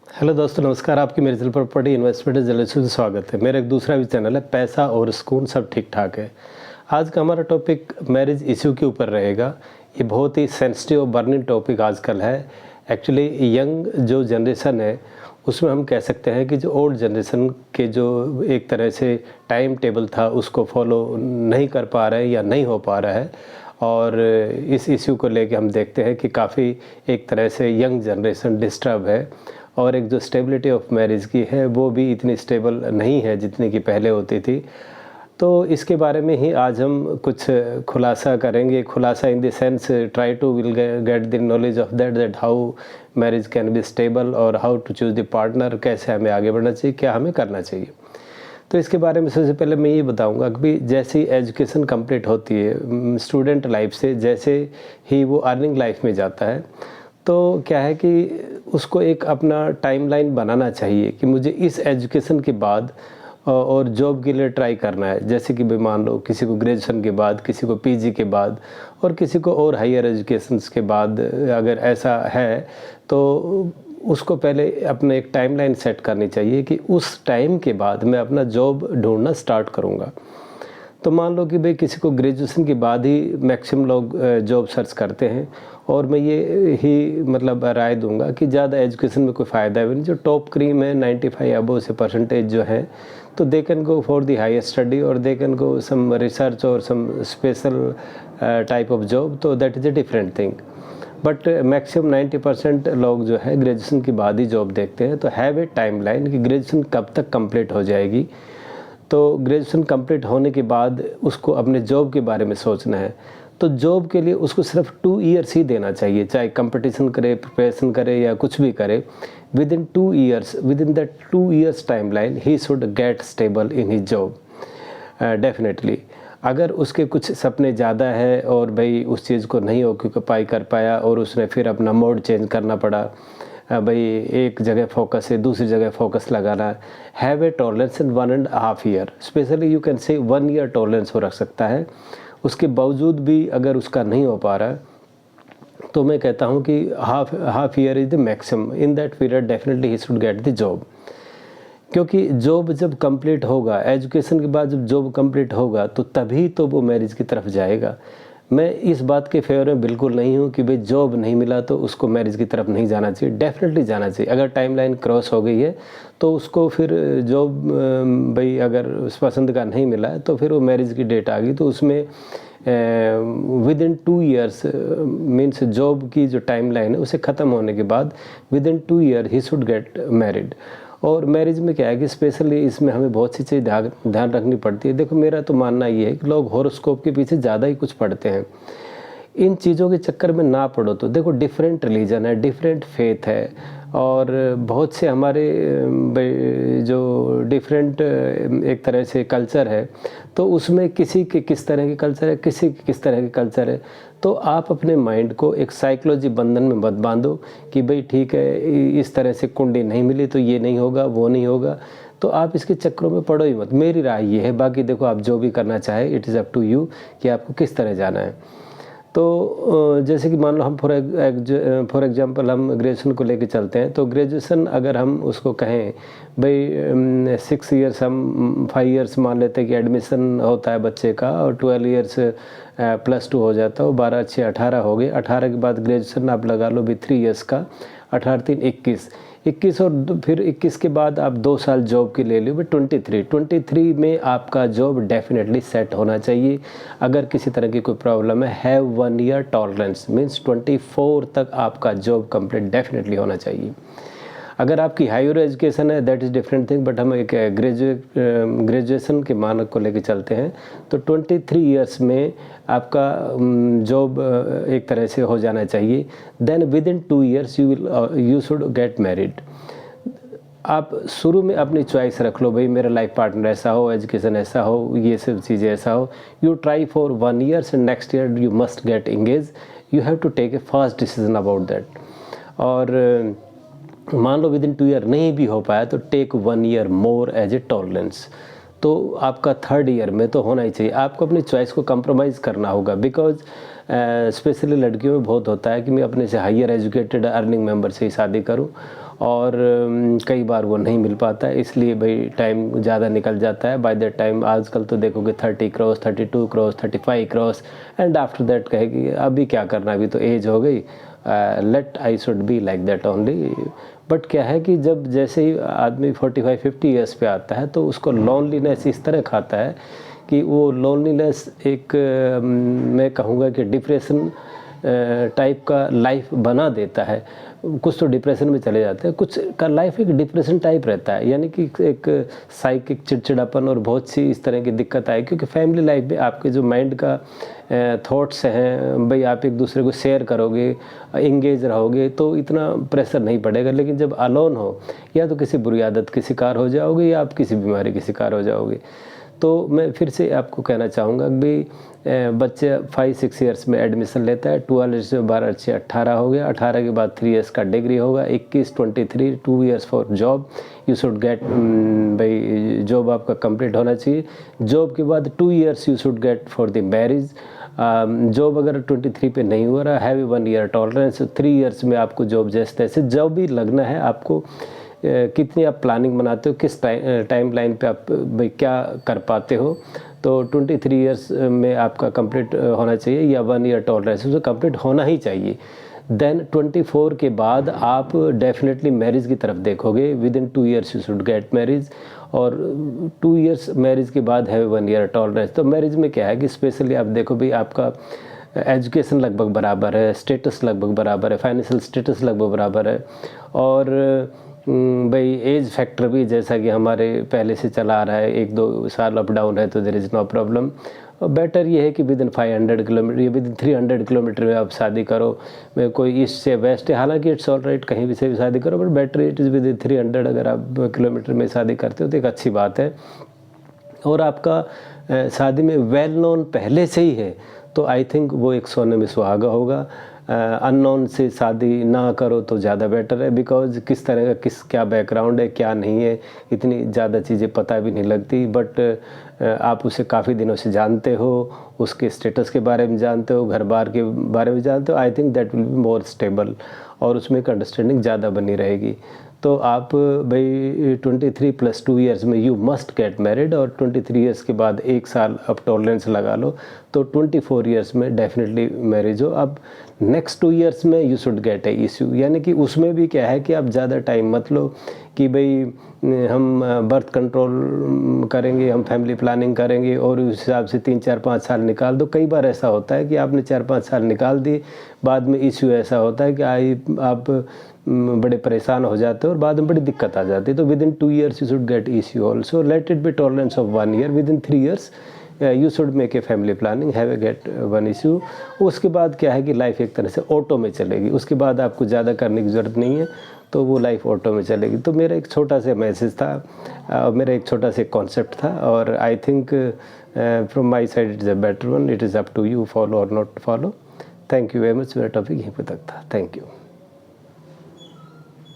Hello दोस्तों, नमस्कार। आपकी मेरे चैनल प्रॉपर्टी इन्वेस्टमेंट जर्नलिस्ट में स्वागत है। मेरा एक दूसरा भी चैनल है पैसा और सुकून सब ठीक ठाक है। आज का हमारा टॉपिक मैरिज इशू के ऊपर रहेगा। ये बहुत ही सेंसिटिव और बर्निंग टॉपिक आजकल है। एक्चुअली यंग जो जनरेशन है उसमें हम कह सकते हैं कि जो ओल्ड जनरेशन के जो एक तरह से टाइम टेबल था उसको फॉलो नहीं कर पा रहे हैं या नहीं हो पा रहा है। और इस इशू को लेके हम देखते हैं कि काफ़ी एक तरह से यंग जनरेशन डिस्टर्ब है और एक जो स्टेबिलिटी ऑफ मैरिज की है वो भी इतनी स्टेबल नहीं है जितनी कि पहले होती थी। तो इसके बारे में ही आज हम कुछ खुलासा करेंगे। खुलासा in the sense try to will get the knowledge of that how marriage can be stable और how to choose the partner, कैसे हमें आगे बढ़ना चाहिए, क्या हमें करना चाहिए। तो इसके बारे में सबसे पहले मैं ये बताऊंगा कि जैसे ही एजुकेशन कंप्लीट होती है स्टूडेंट लाइफ से, जैसे ही वो अर्निंग लाइफ में जाता है तो क्या है कि उसको एक अपना टाइमलाइन बनाना चाहिए कि मुझे इस एजुकेशन के बाद और जॉब के लिए ट्राई करना है। जैसे कि भाई मान लो किसी को ग्रेजुएशन के बाद, किसी को पीजी के बाद और किसी को और हायर एजुकेशंस के बाद अगर ऐसा है तो उसको पहले अपने एक टाइमलाइन सेट करनी चाहिए कि उस टाइम के बाद मैं अपना जॉब ढूंढना स्टार्ट करूँगा। तो मान लो कि भाई किसी को ग्रेजुएशन के बाद ही मैक्सिमम लोग जॉब सर्च करते हैं और मैं ये ही मतलब राय दूंगा कि ज़्यादा एजुकेशन में कोई फ़ायदा है नहीं। जो टॉप क्रीम है 95 अबव से परसेंटेज जो है तो they can go for the higher study और they can go some research और some special type of job. तो that is a different thing. But maximum 90% लोग जो है ग्रेजुएशन के बाद ही जॉब देखते हैं। तो हैव ए टाइमलाइन कि ग्रेजुएशन कब तक कंप्लीट हो जाएगी। तो ग्रेजुएशन कंप्लीट होने के बाद उसको अपने जॉब के बारे में सोचना है। तो जॉब के लिए उसको सिर्फ 2 ईयर्स ही देना चाहिए, चाहे कंपटीशन करे, प्रिपरेशन करे या कुछ भी करे। With in 2 years, with in that 2 years timeline he should get stable in his job definitely. अगर उसके कुछ सपने ज़्यादा है और भाई उस चीज़ को नहीं ऑक्यूपाई कर पाया और उसने फिर अपना मोड चेंज करना पड़ा, भाई एक जगह फोकस है दूसरी जगह फोकस लगाना, have a tolerance in 1.5 year. Specially you can say 1 year tolerance हो रख सकता है। उसके बावजूद भी अगर उसका नहीं हो पा रहा तो मैं कहता हूँ कि half year is the maximum. In that period definitely he should get the job. क्योंकि जॉब जब कंप्लीट होगा, एजुकेशन के बाद जब जॉब कंप्लीट होगा तो तभी तो वो मैरिज की तरफ जाएगा। मैं इस बात के फेवर में बिल्कुल नहीं हूँ कि भाई जॉब नहीं मिला तो उसको मैरिज की तरफ नहीं जाना चाहिए। डेफिनेटली जाना चाहिए। अगर टाइमलाइन क्रॉस हो गई है तो उसको फिर जॉब भाई अगर उस पसंद का नहीं मिला है तो फिर वो मैरिज की डेट आ गई तो उसमें with in 2 years means job की जो टाइमलाइन है उसे ख़त्म होने के बाद with in 2 year he should get married. और मैरिज में क्या है कि स्पेशली इसमें हमें बहुत सी चीज़ ध्यान रखनी पड़ती है। देखो मेरा तो मानना ये है कि लोग हॉरोस्कोप के पीछे ज़्यादा ही कुछ पढ़ते हैं। इन चीज़ों के चक्कर में ना पढ़ो। तो देखो डिफरेंट रिलीजन है, डिफरेंट फेथ है और बहुत से हमारे जो डिफरेंट एक तरह से कल्चर है तो उसमें किसी के किस तरह के कल्चर है, किसी के किस तरह के कल्चर है। तो आप अपने माइंड को एक साइकोलॉजी बंधन में मत बांधो कि भाई ठीक है इस तरह से कुंडली नहीं मिली तो ये नहीं होगा वो नहीं होगा। तो आप इसके चक्करों में पड़ो ही मत। मेरी राय ये है। बाकी देखो आप जो भी करना चाहे it is up to you कि आपको किस तरह जाना है। तो जैसे कि मान लो हम फॉर एग्जांपल हम ग्रेजुएशन को लेके चलते हैं तो ग्रेजुएशन अगर हम उसको कहें भाई 6 ईयर्स, हम 5 ईयर्स मान लेते हैं कि एडमिशन होता है बच्चे का और 12 ईयर्स +2 हो जाता है, 12 6 18 हो गए। 18 के बाद ग्रेजुएशन आप लगा लो भी 3 ईयर्स का, 18 3 21 और फिर 21 के बाद आप 2 साल जॉब के ले लो। 23 में आपका जॉब डेफिनेटली सेट होना चाहिए। अगर किसी तरह की कोई प्रॉब्लम है, हैव 1 ईयर टॉलरेंस मीन्स 24 तक आपका जॉब कंप्लीट डेफिनेटली होना चाहिए। अगर आपकी हायर एजुकेशन है that is different thing. But हम एक ग्रेजुएशन के मानक को लेके चलते हैं तो 23 ईयर्स में आपका जॉब एक तरह से हो जाना चाहिए। Then within 2 years you should get married. आप शुरू में अपनी चॉइस रख लो, भाई मेरा लाइफ पार्टनर ऐसा हो, एजुकेशन ऐसा हो, ये सब चीज़ें ऐसा हो। You try for 1 years and next year you must get engage. You have to take a first decision about that. और मान लो विद इन 2 ईयर नहीं भी हो पाया तो take 1 year more as a tolerance. तो आपका 3rd ईयर में तो होना ही चाहिए। आपको अपनी चॉइस को कंप्रोमाइज़ करना होगा। बिकॉज स्पेशली लड़कियों में बहुत होता है कि मैं अपने से हायर एजुकेटेड अर्निंग मेंबर से ही शादी करूं और कई बार वो नहीं मिल पाता है, इसलिए भाई टाइम ज़्यादा निकल जाता है। बाय दैट टाइम आजकल तो देखोगे 30 cross, 32 cross, 35 cross, and after that कहेगी अभी क्या करना, अभी तो एज हो गई, let I should be like that only. But क्या है कि जब जैसे ही आदमी 45-50 ईयर्स पे आता है तो उसको लोनलीनेस इस तरह खाता है कि वो लोनलीनेस एक मैं कहूँगा कि डिप्रेशन टाइप का लाइफ बना देता है। कुछ तो डिप्रेशन में चले जाते हैं, कुछ का लाइफ एक डिप्रेशन टाइप रहता है, यानी कि एक साइकिक चिड़चिड़ापन और बहुत सी इस तरह की दिक्कत आए, क्योंकि फैमिली लाइफ में आपके जो माइंड का थॉट्स हैं भाई, आप एक दूसरे को शेयर करोगे, इंगेज रहोगे तो इतना प्रेशर नहीं पड़ेगा। लेकिन जब अलोन हो, या तो किसी बुरी आदत के शिकार हो जाओगे या आप किसी बीमारी के शिकार हो जाओगे। तो मैं फिर से आपको कहना चाहूँगा कि बच्चे 5-6 ईयर्स में एडमिशन लेता है, 12 से 12 से 18 हो गया, 18 के बाद 3 ईयर्स का डिग्री होगा, 21, 23, 2 years for job, you should gate भाई जॉब आपका कंप्लीट होना चाहिए। जॉब के बाद 2 years you should get for the marriage. Job अगर 23 पे नहीं हो रहा, हैव 1 ईयर टॉलरेंस, 3 ईयर्स में आपको जॉब जैसे तैसे जॉब भी लगना है आपको। कितनी आप प्लानिंग बनाते हो, किस टाइम लाइन पे आप भाई क्या कर पाते हो, तो 23 ईयर्स में आपका कंप्लीट होना चाहिए, या 1 ईयर टॉलरेंस उसे कंप्लीट होना ही चाहिए। देन 24 के बाद आप डेफिनेटली मैरिज की तरफ देखोगे, with in 2 years you should gate marriage, और 2 ईयर्स मैरिज के बाद है 1 ईयर टॉलरेंस। तो मैरिज में क्या है कि स्पेशली आप देखो भाई आपका एजुकेशन लगभग बराबर है, स्टेटस लगभग बराबर है, फाइनेंशियल स्टेटस लगभग बराबर है, और भाई एज फैक्टर भी जैसा कि हमारे पहले से चला आ रहा है, 1-2 साल अप डाउन है तो देयर इज़ नो प्रॉब्लम। और बेटर ये है कि विद इन 500 किलोमीटर या विद इन 300 किलोमीटर में आप शादी करो, में कोई ईस्ट से वेस्ट है, हालांकि इट्स ऑल राइट कहीं भी से भी शादी करो, but better it is with in 300 अगर आप किलोमीटर में शादी करते हो तो एक अच्छी बात है। और आपका शादी में वेल नोन पहले से ही है तो आई थिंक वो एक सोने में सुहागा होगा। अननोन से शादी ना करो तो ज़्यादा बेटर है, बिकॉज किस तरह का क्या बैकग्राउंड है क्या नहीं है इतनी ज़्यादा चीज़ें पता भी नहीं लगती, बट आप उसे काफ़ी दिनों से जानते हो, उसके स्टेटस के बारे में जानते हो, घर बार के बारे में जानते हो, I think that will be more stable, और उसमें एक अंडरस्टैंडिंग ज़्यादा बनी रहेगी। तो आप भाई 23 + 2 ईयर्स में यू मस्ट गेट मैरिड, और 23 ईयर्स के बाद 1 साल अब टॉलरेंस लगा लो तो 24 ईयर्स में डेफिनेटली मैरिज हो। अब नेक्स्ट 2 ईयर्स में you should gate A issue, यानी कि उसमें भी क्या है कि आप ज़्यादा टाइम मत लो कि भाई हम बर्थ कंट्रोल करेंगे, हम फैमिली प्लानिंग करेंगे और उस हिसाब से 3-4-5 साल निकाल दो। कई बार ऐसा होता है कि आपने 4-5 साल निकाल दिए, बाद में इशू ऐसा होता है कि आप बड़े परेशान हो जाते हो और बाद में बड़ी दिक्कत आ जाती है। तो within 2 years you should get issue also, let it be tolerance of 1 year, within 3 years you should make a family planning, have a get 1 issue. उसके बाद क्या है कि लाइफ एक तरह से ऑटो में चलेगी, उसके बाद आपको ज़्यादा करने की ज़रूरत नहीं है, तो वो लाइफ ऑटो में चलेगी। तो मेरा एक छोटा सा मैसेज था, मेरा एक छोटा सा कॉन्सेप्ट था, और I think from my side it is a better one, it is up to you follow और not follow. Thank you very much. मेरा टॉपिक यहीं पर तक था। Thank you.